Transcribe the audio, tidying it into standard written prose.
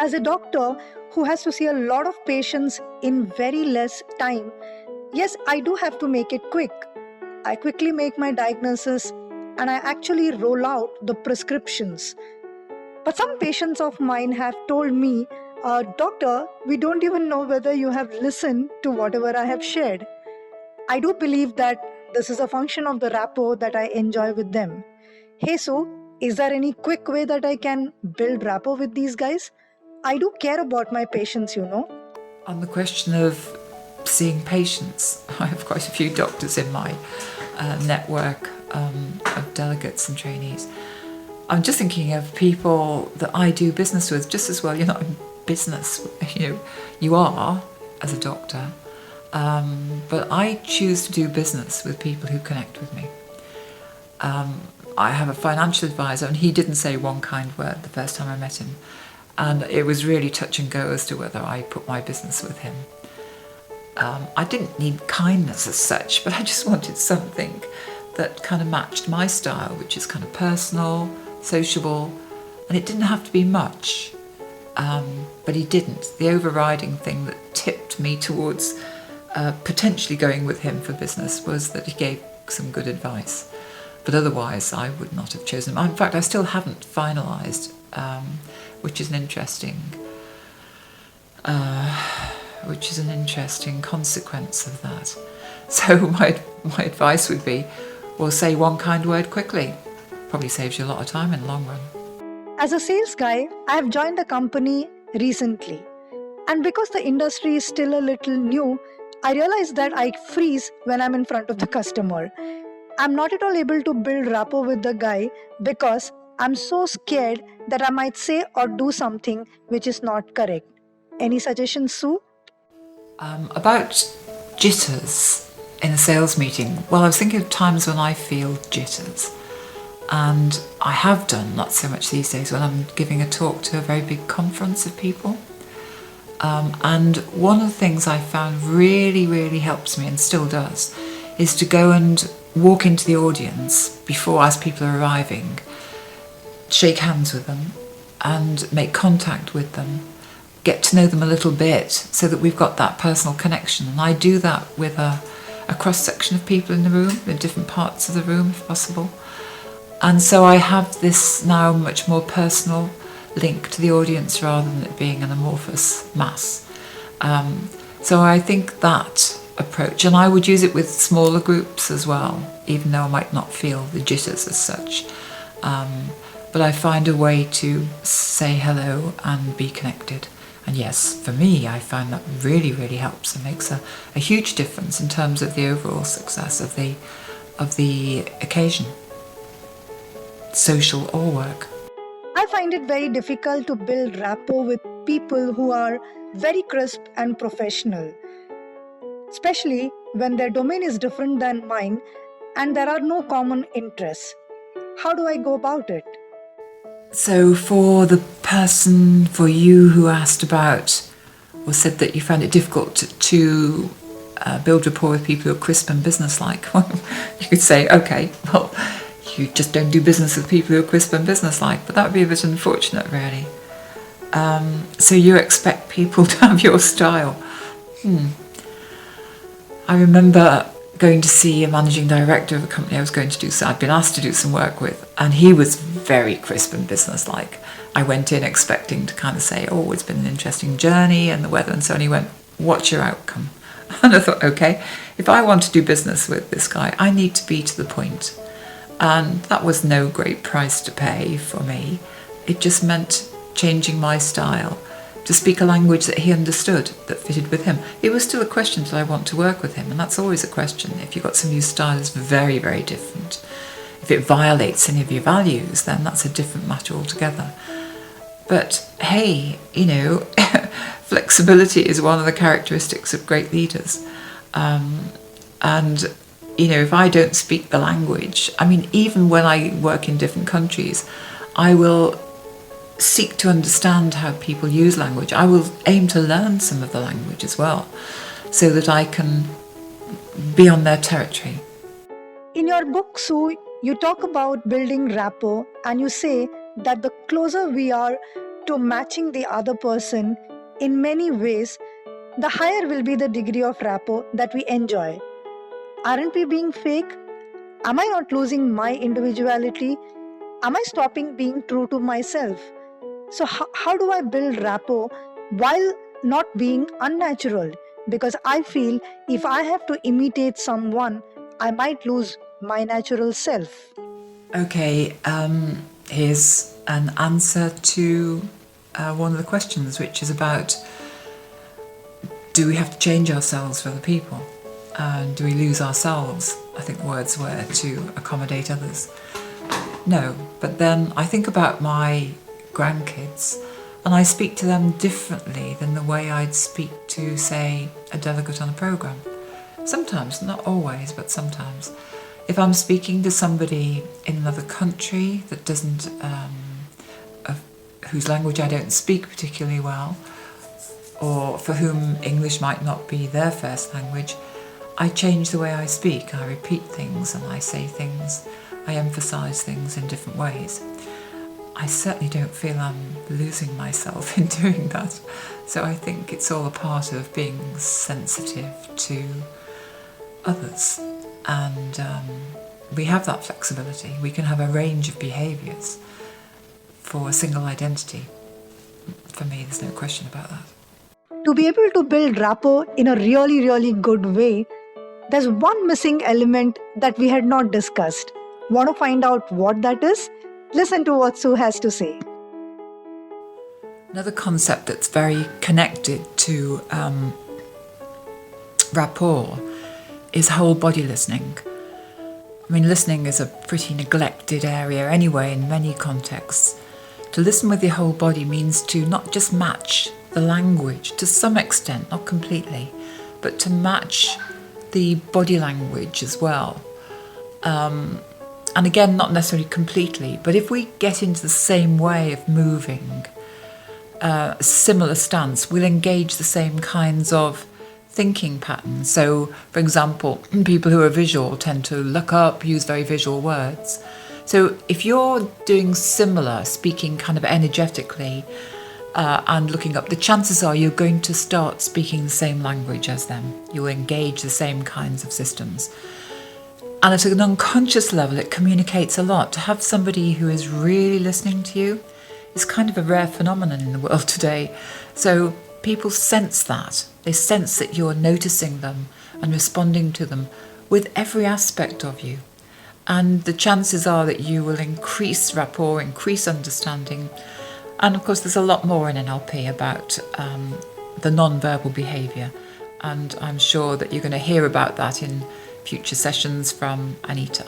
As a doctor who has to see a lot of patients in very less time, yes, I do have to make it quick. I quickly make my diagnosis and I actually roll out the prescriptions. But some patients of mine have told me, Doctor, we don't even know whether you have listened to whatever I have shared. I do believe that this is a function of the rapport that I enjoy with them. Hey, so is there any quick way that I can build rapport with these guys? I do care about my patients. On the question of seeing patients, I have quite a few doctors in my network of delegates and trainees. I'm just thinking of people that I do business with just as well. You're not in business, you are as a doctor, but I choose to do business with people who connect with me. I have a financial advisor, and he didn't say one kind word the first time I met him. And it was really touch and go as to whether I put my business with him. I didn't need kindness as such, but I just wanted something that kind of matched my style, which is kind of personal, sociable, and it didn't have to be much. But he didn't. The overriding thing that tipped me towards potentially going with him for business was that he gave some good advice. But otherwise, I would not have chosen him. In fact, I still haven't finalised, which is an interesting consequence of that. So my advice would be, well, say one kind word quickly. Probably saves you a lot of time in the long run. As a sales guy, I have joined a company recently. And because the industry is still a little new, I realize that I freeze when I'm in front of the customer. I'm not at all able to build rapport with the guy because I'm so scared that I might say or do something which is not correct. Any suggestions, Sue? About jitters in a sales meeting. Well, I was thinking of times when I feel jitters. And I have done, not so much these days, when I'm giving a talk to a very big conference of people. And one of the things I found really, really helps me, and still does, is to go and walk into the audience before, as people are arriving, shake hands with them and make contact with them, get to know them a little bit so that we've got that personal connection. And I do that with a cross-section of people in the room, in different parts of the room if possible. And so I have this now much more personal link to the audience rather than it being an amorphous mass. So I think that approach, and I would use it with smaller groups as well, even though I might not feel the jitters as such. But I find a way to say hello and be connected. And yes, for me, I find that really, really helps and makes a huge difference in terms of the overall success of the occasion, social or work. I find it very difficult to build rapport with people who are very crisp and professional, especially when their domain is different than mine and there are no common interests. How do I go about it? So for you who asked about or said that you found it difficult to build rapport with people who are crisp and businesslike, you could say, okay, well, you just don't do business with people who are crisp and businesslike, but that would be a bit unfortunate, really. So you expect people to have your style. I remember going to see a managing director of a company I'd been asked to do some work with, and he was very crisp and businesslike. I went in expecting to kind of say, oh, it's been an interesting journey and the weather and so on. He went, what's your outcome? And I thought, okay, if I want to do business with this guy, I need to be to the point. And that was no great price to pay for me. It just meant changing my style to speak a language that he understood, that fitted with him. It was still a question, did I want to work with him? And that's always a question. If you've got somebody whose style is very, very different, if it violates any of your values, then that's a different matter altogether. But hey, flexibility is one of the characteristics of great leaders. And if I don't speak the language, even when I work in different countries, I will seek to understand how people use language. I will aim to learn some of the language as well, so that I can be on their territory. In your book, Sue, you talk about building rapport and you say that the closer we are to matching the other person in many ways, the higher will be the degree of rapport that we enjoy. Aren't we being fake? Am I not losing my individuality? Am I stopping being true to myself? So, how do I build rapport while not being unnatural? Because I feel if I have to imitate someone, I might lose my natural self. Okay, here's an answer to one of the questions, which is about, do we have to change ourselves for other people? Do we lose ourselves? I think words were to accommodate others. No, but then I think about my grandkids and I speak to them differently than the way I'd speak to, say, a delegate on a programme. Sometimes, not always, but sometimes. If I'm speaking to somebody in another country that doesn't, whose language I don't speak particularly well, or for whom English might not be their first language, I change the way I speak. I repeat things and I say things. I emphasise things in different ways. I certainly don't feel I'm losing myself in doing that. So I think it's all a part of being sensitive to others. And we have that flexibility. We can have a range of behaviours for a single identity. For me, there's no question about that. To be able to build rapport in a really, really good way, there's one missing element that we had not discussed. Want to find out what that is? Listen to what Sue has to say. Another concept that's very connected to rapport is whole body listening. I mean, listening is a pretty neglected area anyway in many contexts. To listen with your whole body means to not just match the language to some extent, not completely, but to match the body language as well. And again, not necessarily completely, but if we get into the same way of moving, a similar stance, we'll engage the same kinds of thinking patterns. So, for example, people who are visual tend to look up, use very visual words. So if you're doing similar, speaking kind of energetically and looking up, the chances are you're going to start speaking the same language as them. You'll engage the same kinds of systems. And at an unconscious level, it communicates a lot. To have somebody who is really listening to you is kind of a rare phenomenon in the world today. So people sense that. They sense that you're noticing them and responding to them with every aspect of you. And the chances are that you will increase rapport, increase understanding. And of course, there's a lot more in NLP about the non-verbal behaviour. And I'm sure that you're going to hear about that in future sessions from Anita.